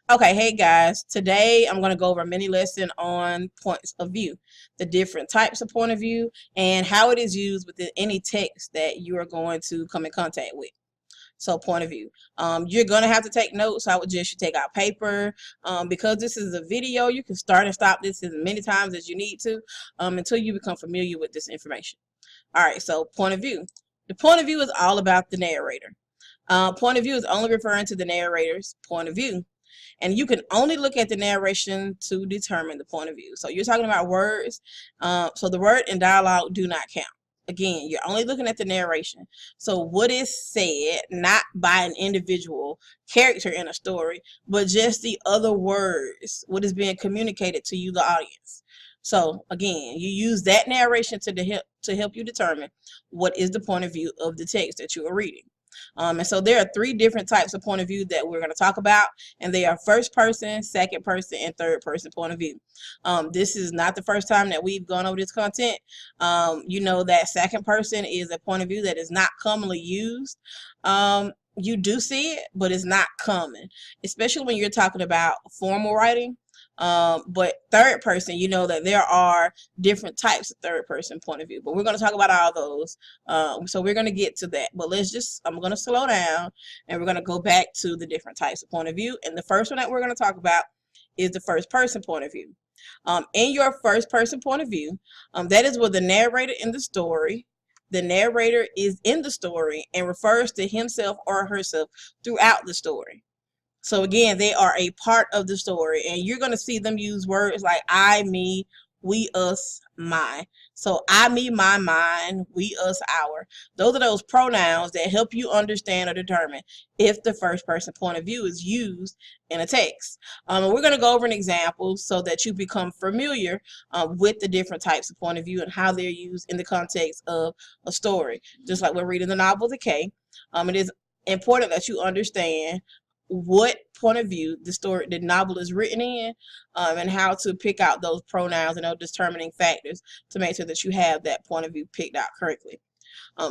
Okay, hey guys. Today I'm going to go over a mini lesson on points of view, the different types of point of view, and how it is used within any text that you are going to come in contact with. So, point of view. You're going to have to take notes. I would suggest you take out paper. Because this is a video, you can start and stop this as many times as you need to until you become familiar with this information. All right, so point of view. The point of view is all about the narrator. Point of view is only referring to the narrator's point of view. And you can only look at the narration to determine the point of view. So you're talking about words. So the word and dialogue do not count. Again, you're only looking at the narration. So what is said, not by an individual character in a story, but just the other words, what is being communicated to you, the audience. So again, you use that narration to help you determine what is the point of view of the text that you are reading. And so there are three different types of point of view that we're going to talk about, and they are first person, second person, and third person point of view. This is not the first time that we've gone over this content. You know that second person is a point of view that is not commonly used. You do see it, but it's not common, especially when you're talking about formal writing. But third person, you know that there are different types of third person point of view, but we're going to talk about all those. So we're going to get to that, but I'm going to slow down and we're going to go back to the different types of point of view. And the first one that we're going to talk about is the first person point of view. In your first person point of view, that is where the narrator is in the story and refers to himself or herself throughout the story. So again, they are a part of the story, and you're going to see them use words like I, me, we, us, my. So I, me, my, mine, we, us, our. Those are those pronouns that help you understand or determine if the first person point of view is used in a text. We're going to go over an example so that you become familiar with the different types of point of view and how they're used in the context of a story. Just like we're reading the novel The K, it is important that you understand what point of view the novel is written in, and how to pick out those pronouns and those determining factors to make sure that you have that point of view picked out correctly.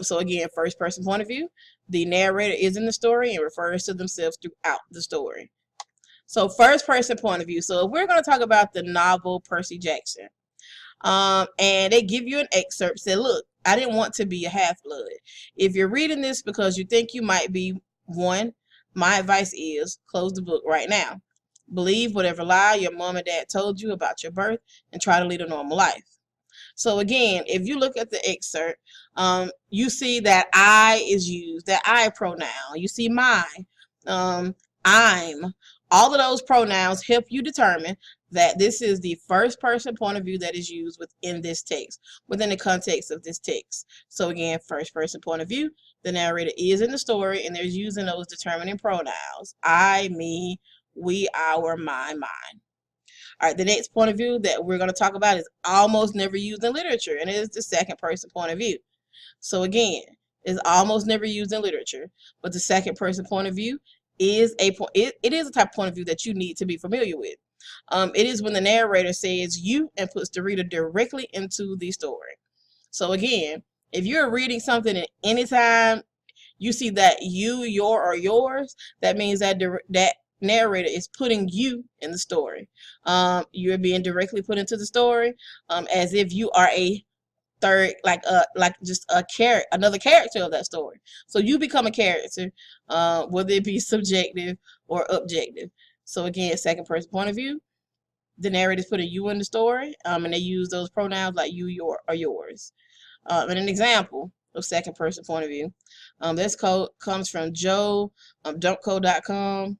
So again, first person point of view, the narrator is in the story and refers to themselves throughout the story. So first person point of view. So if we're going to talk about the novel Percy Jackson, and they give you an excerpt, say, look, I didn't want to be a half-blood. If you're reading this because you think you might be one, my advice is close the book right now. Believe whatever lie your mom and dad told you about your birth and try to lead a normal life. So again, if you look at the excerpt, you see that I is used, that I pronoun. You see my, I'm. All of those pronouns help you determine that this is the first person point of view that is used within this text, within the context of this text. So again, first person point of view, the narrator is in the story and they're using those determining pronouns. I, me, we, our, my, mine. All right, the next point of view that we're going to talk about is almost never used in literature, and it is the second person point of view. So again, it's almost never used in literature, but the second person point of view is it is a type of point of view that you need to be familiar with. It is when the narrator says you and puts the reader directly into the story. So again, if you're reading something at any time you see that you, your, or yours, that means that that narrator is putting you in the story. You're being directly put into the story, as if you are a third, like just another character of that story. So you become a character, whether it be subjective or objective. So again, second person point of view, the narrator is putting you in the story, and they use those pronouns like you, your, or yours. And an example of second person point of view, this code comes from Joe, dumpcode.com.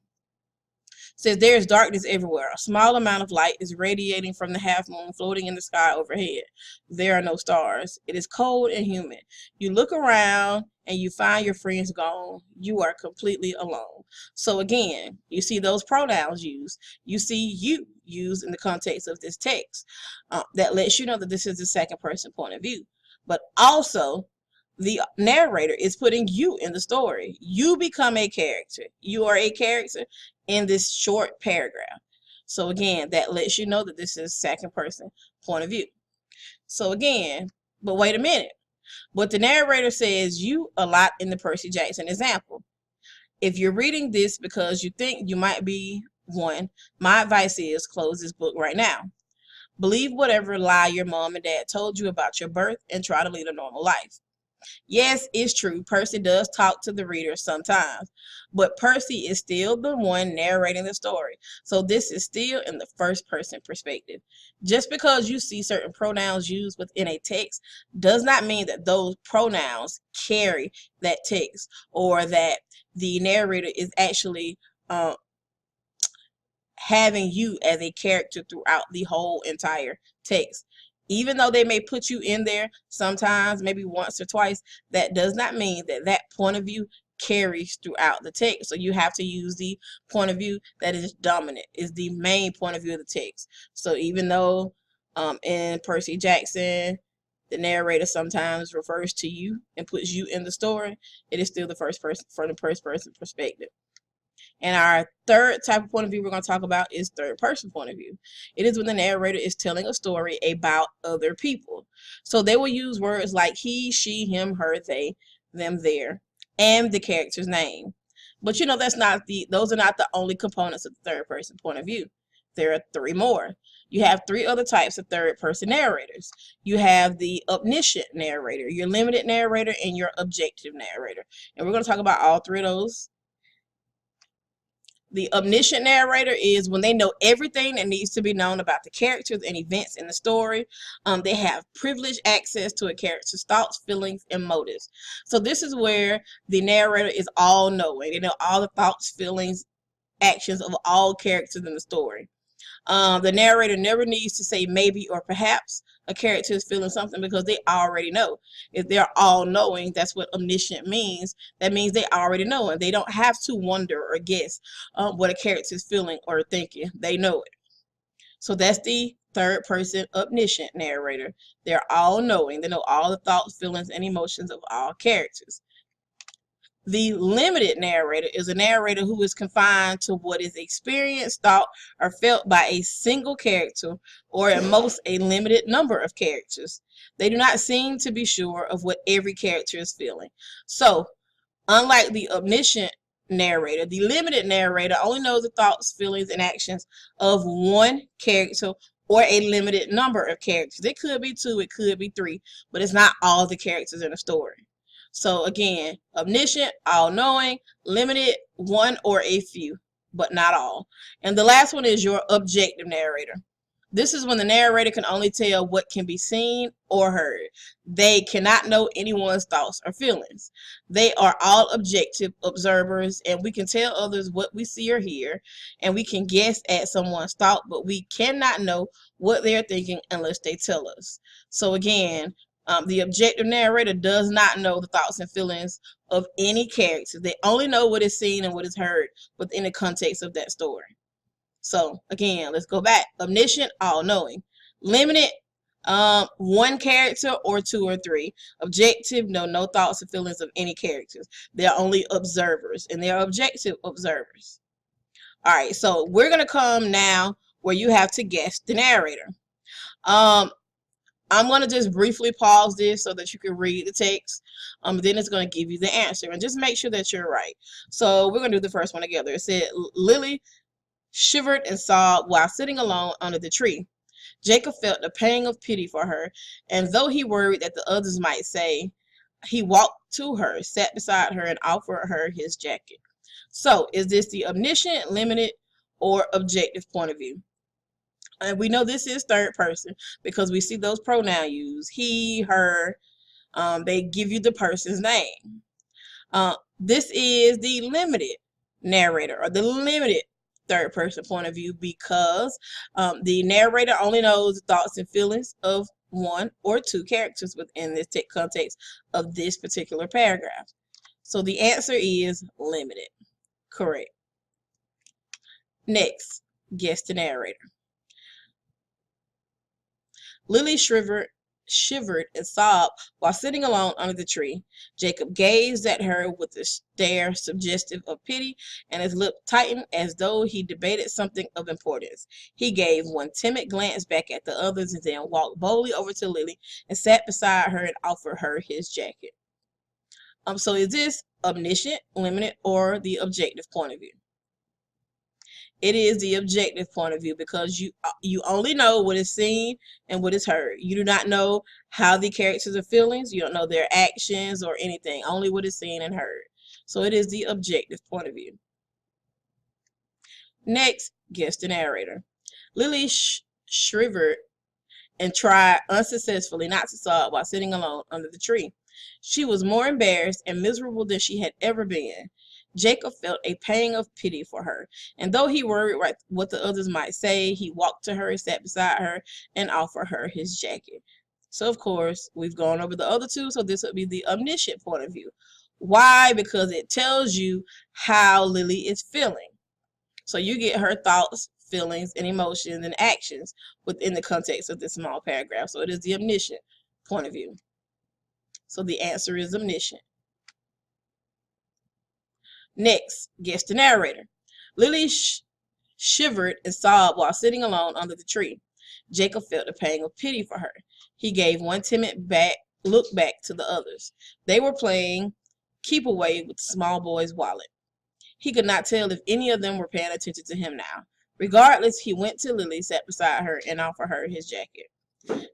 Says there is darkness everywhere. A small amount of light is radiating from the half moon floating in the sky overhead. There are no stars. It is cold and humid. You look around and you find your friends gone. You are completely alone. So again, you see those pronouns used. You see you used in the context of this text. That lets you know that this is the second person point of view. But also, the narrator is putting you in the story. You become a character. You are a character in this short paragraph. So again, that lets you know that this is second person point of view. So again, but wait a minute. But the narrator says you a lot in the Percy Jackson example. If you're reading this because you think you might be 1, my advice is close this book right now. Believe whatever lie your mom and dad told you about your birth and try to lead a normal life. Yes, it's true. Percy does talk to the reader sometimes, but Percy is still the one narrating the story. So this is still in the first person perspective. Just because you see certain pronouns used within a text does not mean that those pronouns carry that text or that the narrator is actually having you as a character throughout the whole entire text. Even though they may put you in there sometimes, maybe once or twice, that does not mean that that point of view carries throughout the text. So you have to use the point of view that is dominant, is the main point of view of the text. So even though in Percy Jackson, the narrator sometimes refers to you and puts you in the story, it is still the first person from the first person perspective. And our third type of point of view we're going to talk about is third person point of view. It is when the narrator is telling a story about other people. So they will use words like he, she, him, her, they, them, their, and the character's name. But you know, those are not the only components of the third person point of view. There are 3 more. You have 3 other types of third person narrators. You have the omniscient narrator, your limited narrator, and your objective narrator. And we're going to talk about all 3 of those. The omniscient narrator is when they know everything that needs to be known about the characters and events in the story. They have privileged access to a character's thoughts, feelings, and motives. So this is where the narrator is all-knowing. They know all the thoughts, feelings, actions of all characters in the story. The narrator never needs to say maybe or perhaps a character is feeling something because they already know. If they're all-knowing, that's what omniscient means. That means they already know, and they don't have to wonder or guess what a character is feeling or thinking. They know it. So that's the third person omniscient narrator. They're all-knowing. They know all the thoughts, feelings, and emotions of all characters. The limited narrator is a narrator who is confined to what is experienced, thought, or felt by a single character, or at most a limited number of characters. They do not seem to be sure of what every character is feeling. So, unlike the omniscient narrator, the limited narrator only knows the thoughts, feelings, and actions of one character or a limited number of characters. It could be 2, it could be 3, but it's not all the characters in a story. So again, omniscient, all-knowing, limited, 1 or a few, but not all. And the last one is your objective narrator. This is when the narrator can only tell what can be seen or heard. They cannot know anyone's thoughts or feelings. They are all objective observers, and we can tell others what we see or hear, and we can guess at someone's thought, but we cannot know what they're thinking unless they tell us. So again, the objective narrator does not know the thoughts and feelings of any character. They only know what is seen and what is heard within the context of that story. So again, let's go back. Omniscient, all-knowing. Limited, 1 character or 2 or 3. Objective, no thoughts and feelings of any characters. They're only observers, and they're objective observers. All right, so we're going to come now where you have to guess the narrator. I'm going to just briefly pause this so that you can read the text. Then it's going to give you the answer. And just make sure that you're right. So we're going to do the first one together. It said, Lily shivered and sobbed while sitting alone under the tree. Jacob felt a pang of pity for her, and though he worried that the others might say, he walked to her, sat beside her, and offered her his jacket. So is this the omniscient, limited, or objective point of view? And we know this is third person because we see those pronouns used. He, her, they give you the person's name. This is the limited narrator or the limited third person point of view because the narrator only knows the thoughts and feelings of 1 or 2 characters within this context of this particular paragraph. So the answer is limited. Correct. Next, guess the narrator. Lily shivered and sobbed while sitting alone under the tree. Jacob gazed at her with a stare suggestive of pity, and his lip tightened as though he debated something of importance. He gave one timid glance back at the others and then walked boldly over to Lily and sat beside her and offered her his jacket. So is this omniscient, limited, or the objective point of view? It is the objective point of view because you only know what is seen and what is heard. You do not know how the characters are feeling. You don't know their actions or anything. Only what is seen and heard. So it is the objective point of view. Next, guess the narrator. Lily shivered and tried unsuccessfully not to sob while sitting alone under the tree. She was more embarrassed and miserable than she had ever been. Jacob felt a pang of pity for her, and though he worried what the others might say, he walked to her, sat beside her, and offered her his jacket. So, of course, we've gone over the other two, so this would be the omniscient point of view. Why? Because it tells you how Lily is feeling. So you get her thoughts, feelings, and emotions and actions within the context of this small paragraph. So it is the omniscient point of view. So the answer is omniscient. Next, guess the narrator. Lily shivered and sobbed while sitting alone under the tree. Jacob felt a pang of pity for her. He gave one timid look back to the others. They were playing keep away with the small boy's wallet. He could not tell if any of them were paying attention to him now. Regardless, he went to Lily, sat beside her, and offered her his jacket.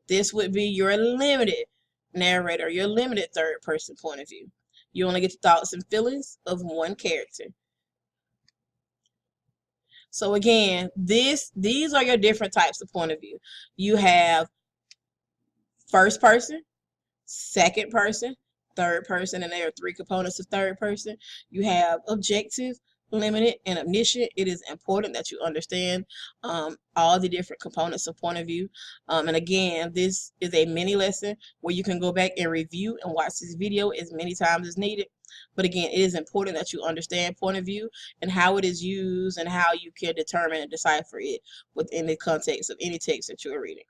This would be your limited narrator, your limited third-person point of view. You only get the thoughts and feelings of one character. So again, these are your different types of point of view. You have first person, second person, third person, and there are three components of third person. You have objective, limited, and omniscient. It is important that you understand all the different components of point of view. And again, this is a mini lesson where you can go back and review and watch this video as many times as needed. But again, it is important that you understand point of view and how it is used and how you can determine and decipher it within the context of any text that you are reading.